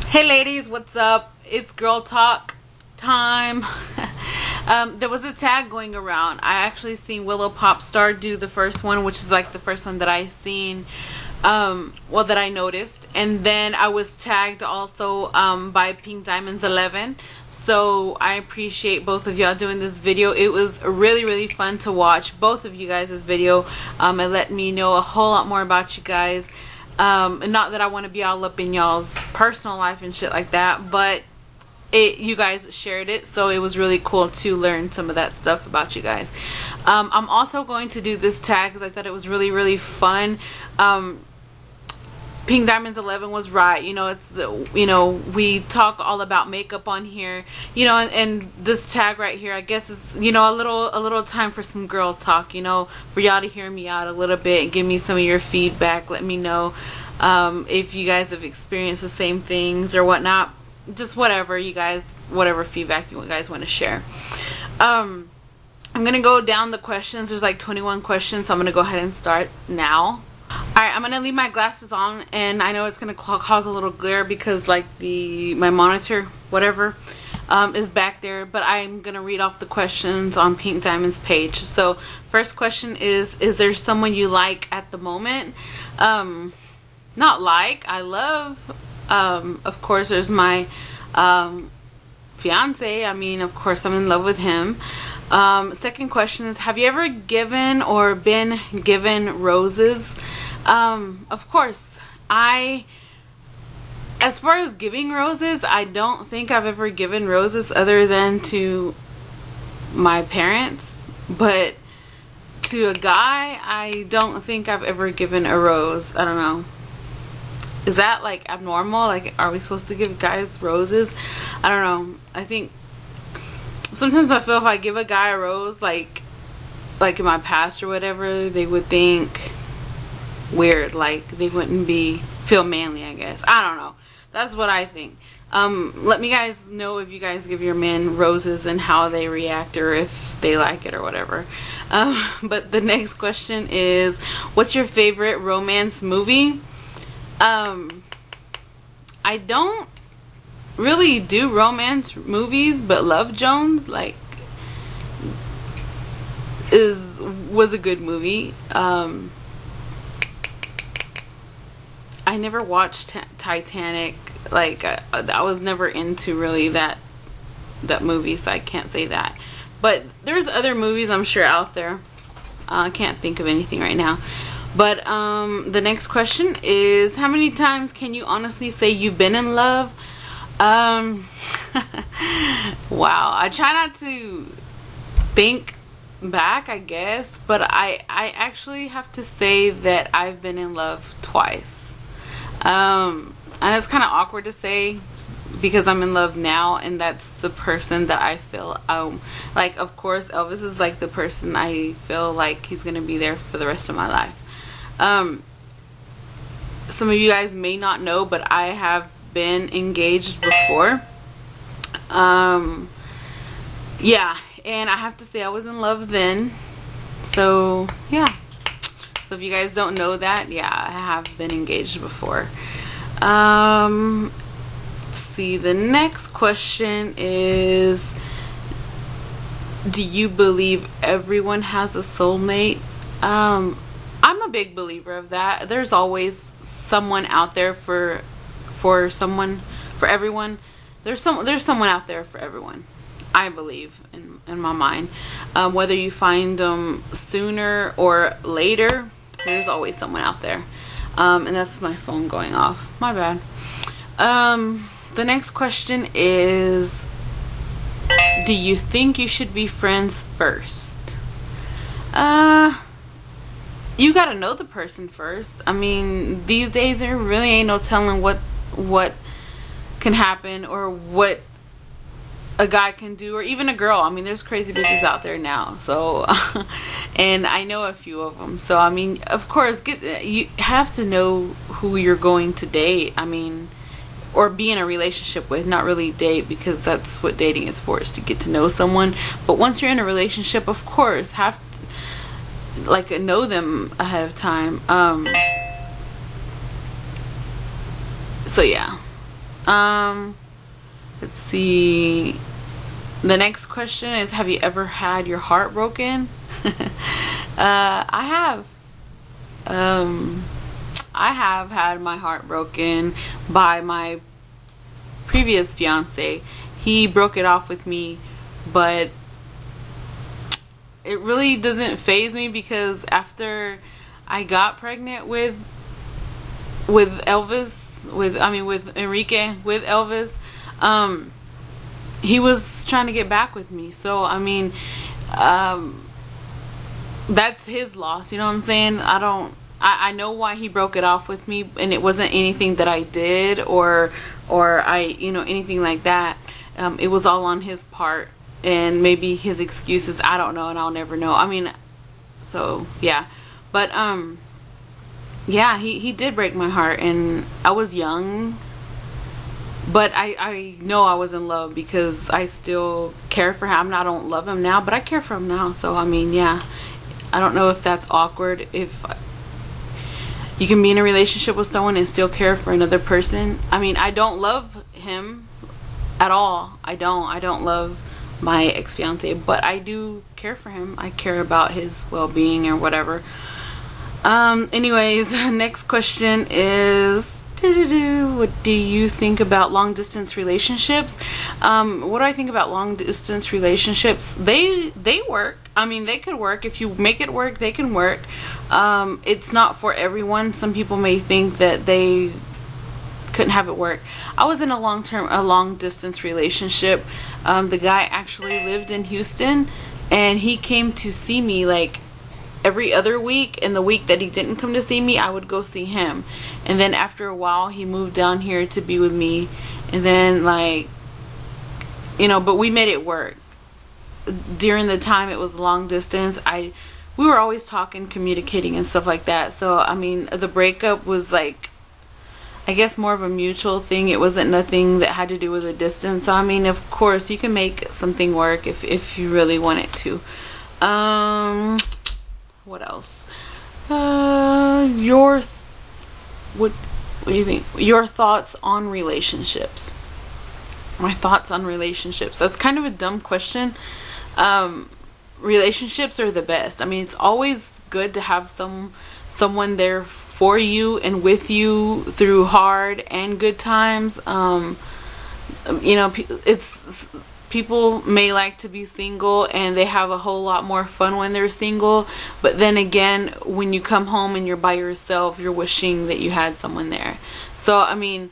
Hey ladies, what's up? It's girl talk time. There was a tag going around. I actually seen willowpopstar do the first one, which is like the first one that I seen, well, that I noticed. And then I was tagged also by Pink Diamonds 11. So I appreciate both of y'all doing this video. It was really fun to watch both of you guys' video. It let me know a whole lot more about you guys. And not that I want to be all up in y'all's personal life and shit like that, but you guys shared it, so it was really cool to learn some of that stuff about you guys. I'm also going to do this tag because I thought it was really fun. Pink Diamonds 11 was right. You know, it's the, you know, we talk all about makeup on here, you know, and this tag right here, I guess, is, you know, a little time for some girl talk, you know, for y'all to hear me out a little bit and give me some of your feedback. Let me know if you guys have experienced the same things or whatnot. Just whatever you guys, whatever feedback you guys want to share. I'm gonna go down the questions. There's like 21 questions, so I'm gonna go ahead and start now. Alright, I'm gonna leave my glasses on, and I know it's gonna cause a little glare because like my monitor, whatever, is back there, but I'm gonna read off the questions on Pink Diamond's page. So first question is there someone you like at the moment? Not like, I love, of course, there's my fiance. I mean, of course, I'm in love with him. Second question is, have you ever given or been given roses? Of course, as far as giving roses, I don't think I've ever given roses other than to my parents, but to a guy, I don't think I've ever given a rose. I don't know. Is that like abnormal? Like, are we supposed to give guys roses? I don't know. I think sometimes I feel if I give a guy a rose, like in my past or whatever, they would think weird, like they wouldn't feel manly, I guess. I don't know. That's what I think. Let me guys know if you guys give your men roses and how they react, or if they like it or whatever. But the next question is, what's your favorite romance movie? I don't really do romance movies, but Love Jones, like, was a good movie. I never watched Titanic. Like, I was never into really that movie, so I can't say that. But there's other movies I'm sure out there. I can't think of anything right now. But the next question is, how many times can you honestly say you've been in love? Wow, I try not to think back, I guess, but I actually have to say that I've been in love twice. And it's kind of awkward to say because I'm in love now, and that's the person that I feel like. Of course, Elvis is like the person I feel like he's gonna be there for the rest of my life. Some of you guys may not know, but I have been engaged before. Yeah, and I have to say I was in love then. So yeah, so if you guys don't know that, yeah, I have been engaged before. Let's see, the next question is, do you believe everyone has a soulmate? I'm a big believer of that. There's always someone out there for everyone. There's someone out there for everyone, I believe, in my mind. Whether you find them sooner or later, there's always someone out there. And that's my phone going off. My bad. The next question is, do you think you should be friends first? You gotta know the person first. I mean, these days there really ain't no telling what can happen or what a guy can do, or even a girl. I mean, there's crazy bitches out there now. So, and I know a few of them. So, I mean, of course, you have to know who you're going to date. I mean, or be in a relationship with, not really date, because that's what dating is for, is to get to know someone. But once you're in a relationship, of course, have to, like, know them ahead of time. So yeah, Let's see. The next question is, have you ever had your heart broken? I have. I have had my heart broken by my previous fiance. He broke it off with me, but it really doesn't faze me, because after I got pregnant with Elvis, with Enrique, with Elvis, he was trying to get back with me. So I mean, that's his loss, you know what I'm saying? I know why he broke it off with me, and it wasn't anything that I did or anything like that. It was all on his part, and maybe his excuses, I don't know, and I'll never know. I mean, so yeah. But yeah, he did break my heart, and I was young, but I know I was in love, because I still care for him. I don't love him now, but I care for him now. So I mean, yeah, I don't know if that's awkward, if you can be in a relationship with someone and still care for another person. I mean, I don't love him at all. I don't love my ex-fiance, but I do care for him. I care about his well-being or whatever. Anyways, next question is, what do you think about long distance relationships? What do I think about long distance relationships? They work. I mean, they could work. If you make it work, they can work. It's not for everyone. Some people may think that they couldn't have it work. I was in a long distance relationship. The guy actually lived in Houston, and he came to see me like every other week, and the week that he didn't come to see me, I would go see him. And then after a while, he moved down here to be with me, and then but we made it work. During the time it was long distance, we were always talking, communicating and stuff like that. So I mean, the breakup was like, I guess, more of a mutual thing. It wasn't nothing that had to do with the distance. I mean, of course you can make something work if you really want it to. What else? What do you think? Your thoughts on relationships. My thoughts on relationships. That's kind of a dumb question. Relationships are the best. I mean, it's always good to have someone there for you and with you through hard and good times. People may like to be single, and they have a whole lot more fun when they're single, but then again, when you come home and you're by yourself, you're wishing that you had someone there. So I mean,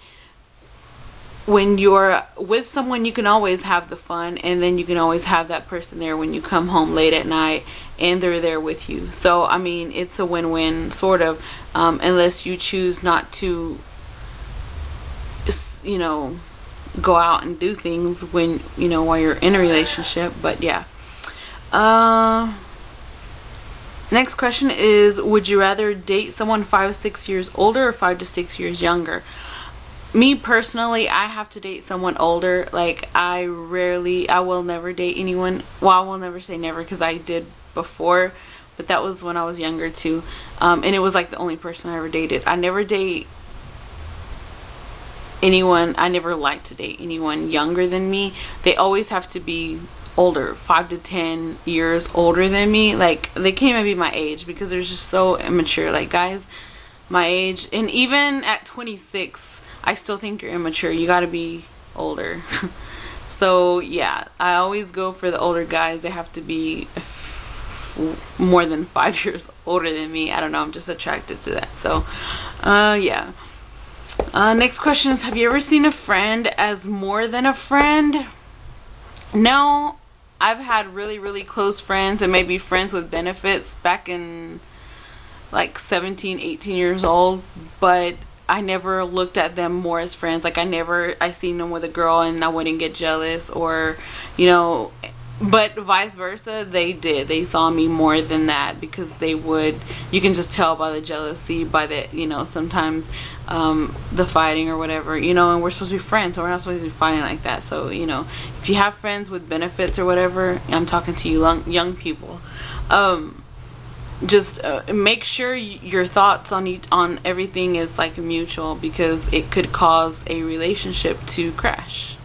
when you're with someone, you can always have the fun, and then you can always have that person there when you come home late at night and they're there with you. So I mean, it's a win-win, sort of, unless you choose not to, go out and do things when while you're in a relationship. But yeah. Next question is, would you rather date someone 5 to 6 years older or 5 to 6 years younger? Me personally, I have to date someone older. Like, I will never date anyone. Well, I will never say never, because I did before, but that was when I was younger too. And it was like the only person I ever dated. I never date anyone. I never like to date anyone younger than me. They always have to be older, 5 to 10 years older than me. Like, they can't even be my age, because they're just so immature. Like, guys my age, and even at 26, I still think you're immature. You got to be older. So yeah, I always go for the older guys. They have to be more than 5 years older than me. I don't know, I'm just attracted to that. So yeah. Next question is, have you ever seen a friend as more than a friend? No. I've had really close friends, and maybe friends with benefits back in like 17, 18 years old, but I never looked at them more as friends. Like, I seen them with a girl and I wouldn't get jealous, or but vice versa, they saw me more than that, because you can just tell by the jealousy, by the sometimes the fighting or whatever, and we're supposed to be friends, so we're not supposed to be fighting like that. So if you have friends with benefits or whatever, I'm talking to you young people, just make sure your thoughts on everything is like mutual, because it could cause a relationship to crash,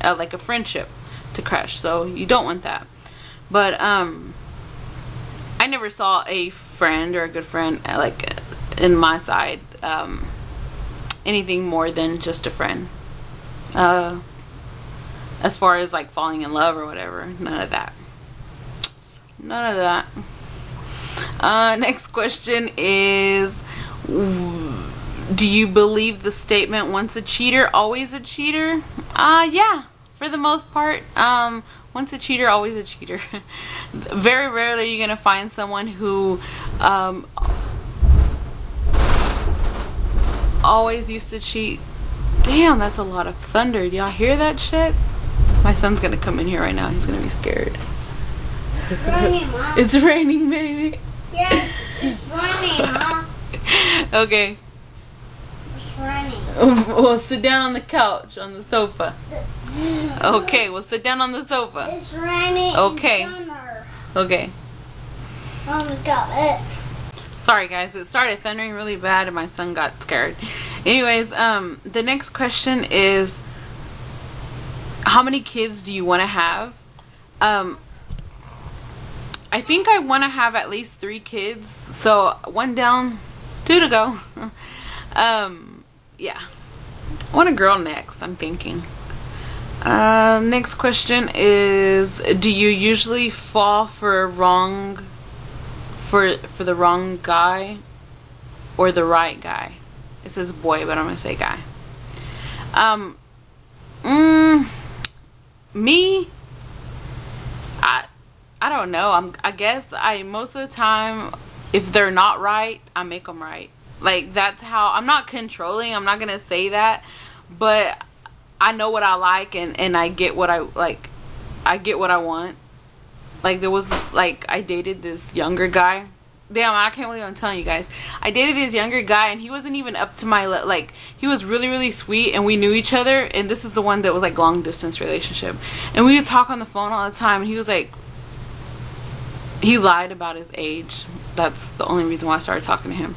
like a friendship to crash. So you don't want that. But I never saw a friend or a good friend like in my side anything more than just a friend. As far as like falling in love or whatever, none of that. None of that. Next question is, do you believe the statement, once a cheater, always a cheater? Yeah, for the most part. Once a cheater, always a cheater. Very rarely are you gonna find someone who always used to cheat. Damn, that's a lot of thunder. Do y'all hear that shit? My son's gonna come in here right now. He's gonna be scared. It's raining, Mom. It's raining, baby. Yeah, it's raining, Mom. Okay. It's raining. Well, sit down on the couch, on the sofa. Okay, well, sit down on the sofa. It's raining. Okay. In summer. Okay. Mama's got it. Sorry, guys. It started thundering really bad, and my son got scared. Anyways, the next question is, how many kids do you want to have? I think I want to have at least 3 kids. So 1 down, 2 to go. Yeah. I want a girl next, I'm thinking. Next question is, do you usually fall for the wrong guy or the right guy? It says boy, but I'm gonna say guy. Me, I don't know. I guess most of the time, if they're not right, I make them right. Like, that's how, I'm not controlling, I'm not gonna say that, but I know what I like, and I get what I like. I get what I want. Like, there was, like, I dated this younger guy. Damn, I can't believe I'm telling you guys. I dated this younger guy, and he wasn't even up to my, like, he was really, really sweet, and we knew each other, and this is the one that was, like, long-distance relationship. And we would talk on the phone all the time, and he was, like, he lied about his age. That's the only reason why I started talking to him.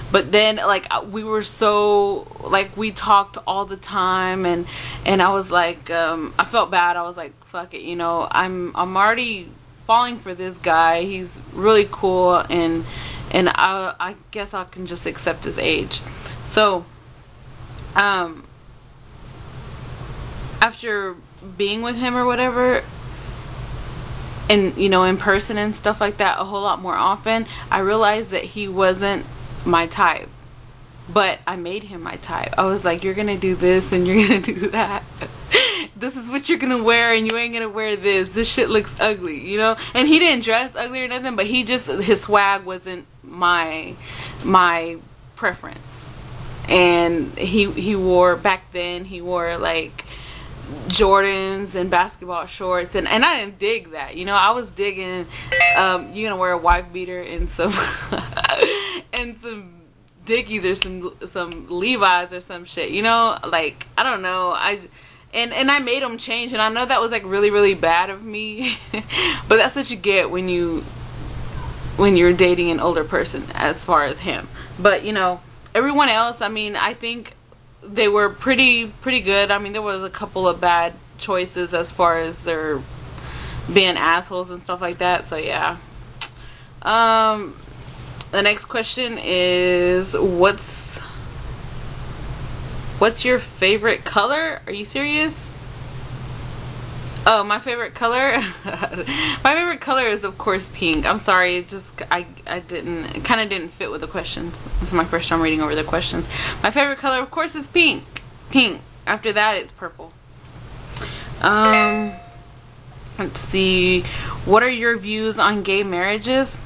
But then, like, we were so, like, we talked all the time, and I was like, I felt bad. I was like, fuck it, you know, I'm already falling for this guy. He's really cool, and I guess I can just accept his age. So, after being with him or whatever, and, you know, in person and stuff like that a whole lot more often, I realized that he wasn't my type, but I made him my type. I was like, you're gonna do this and you're gonna do that. This is what you're gonna wear, and you ain't gonna wear this. This shit looks ugly, you know. And he didn't dress ugly or nothing, but he just, his swag wasn't my preference. And he wore, back then he wore like Jordans and basketball shorts, and I didn't dig that, you know. I was digging you're gonna wear a wife beater and some and some Dickies or some Levi's or some shit, you know. Like, I don't know, and I made him change, and I know that was like really, really bad of me. But that's what you get when you're dating an older person, as far as him. But, you know, everyone else, I mean, I think they were pretty good. I mean, there was a couple of bad choices as far as their being assholes and stuff like that. So yeah. The next question is, what's your favorite color? Are you serious? Oh, my favorite color? My favorite color is, of course, pink. I'm sorry, it just, it kind of didn't fit with the questions. This is my first time reading over the questions. My favorite color, of course, is pink. Pink. After that, it's purple. Let's see. What are your views on gay marriages?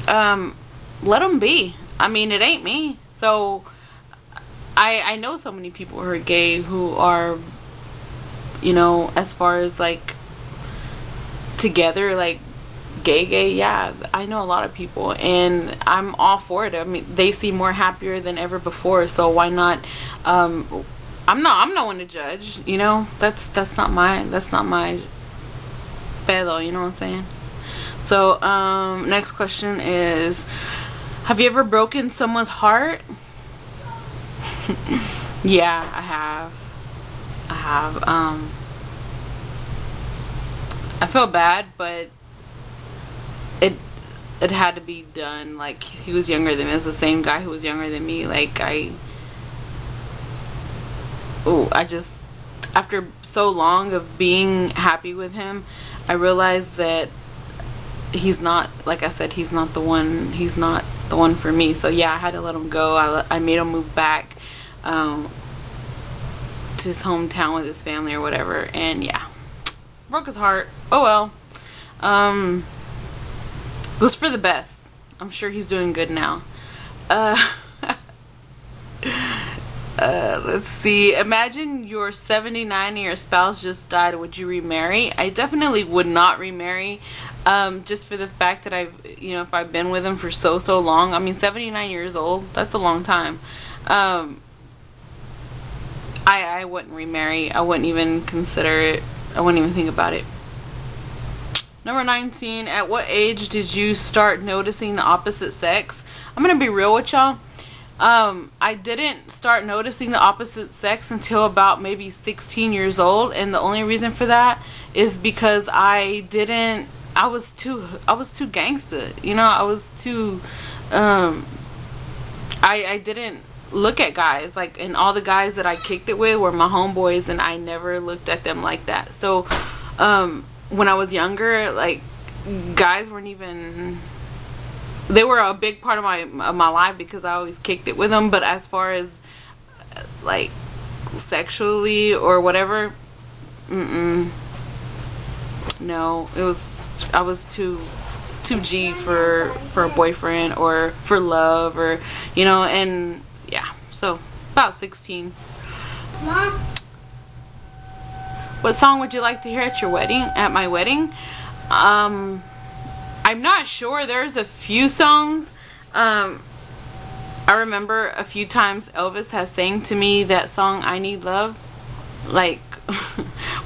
Let them be. I mean, it ain't me. So, I know so many people who are gay who are, you know, as far as like together, like gay, yeah, I know a lot of people, and I'm all for it. I mean, they seem more happier than ever before, so why not? I'm not one to judge, you know. That's not my pedo, you know what I'm saying? So next question is, have you ever broken someone's heart? Yeah, I have. I feel bad, but it had to be done. Like, he was younger than me. It's the same guy who was younger than me. Like, I just, after so long of being happy with him, I realized that he's not, like I said, he's not the one for me. So yeah, I had to let him go. I made him move back to his hometown with his family or whatever, and yeah, broke his heart. Oh well. It was for the best. I'm sure he's doing good now. Let's see. Imagine you're 79 and your spouse just died. Would you remarry? I definitely would not remarry. Just for the fact that if I've been with him for so long. I mean, 79 years old, that's a long time. I wouldn't remarry. I wouldn't even consider it. I wouldn't even think about it. Number 19, at what age did you start noticing the opposite sex? I'm gonna be real with y'all. I didn't start noticing the opposite sex until about maybe 16 years old, and the only reason for that is because I was too gangsta, you know. I was too I didn't look at guys, like, and all the guys that I kicked it with were my homeboys, and I never looked at them like that. So when I was younger, like, guys weren't even, they were a big part of my life because I always kicked it with them. But as far as like sexually or whatever, no, I was too G for a boyfriend or for love, or, you know. And yeah, so about 16. Mom? What song would you like to hear at your wedding? At my wedding? I'm not sure. There's a few songs. I remember a few times Elvis has sang to me that song, I Need Love. Like,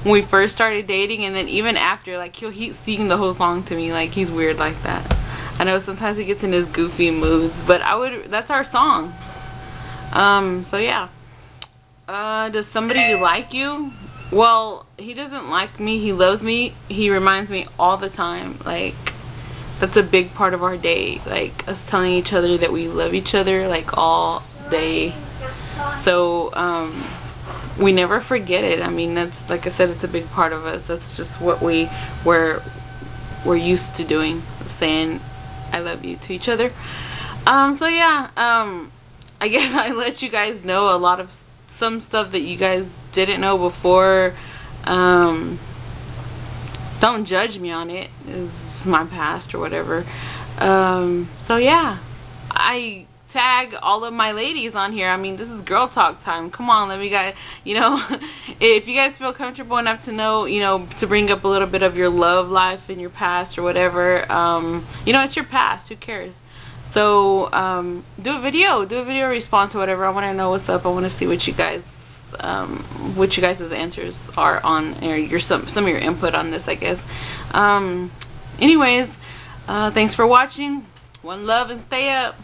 when we first started dating, and then even after, like, he'll keep singing the whole song to me. Like, he's weird like that. I know sometimes he gets in his goofy moods, but that's our song. So yeah. Does somebody like you? Well, he doesn't like me. He loves me. He reminds me all the time. Like, that's a big part of our day. Like, us telling each other that we love each other, like, all day. So, we never forget it. I mean, that's, like I said, it's a big part of us. That's just what we're used to doing, saying I love you to each other. So yeah, I guess I let you guys know a lot of some stuff that you guys didn't know before. Don't judge me on it. It's my past or whatever. So yeah, I tag all of my ladies on here. I mean, this is girl talk time. Come on, let me guys, you know, if you guys feel comfortable enough to know, you know, to bring up a little bit of your love life and your past or whatever, you know, it's your past. Who cares? So do a video response or whatever. I want to know what's up. I want to see what you guys answers are on, or some of your input on this, I guess. Anyways, thanks for watching. One love and stay up.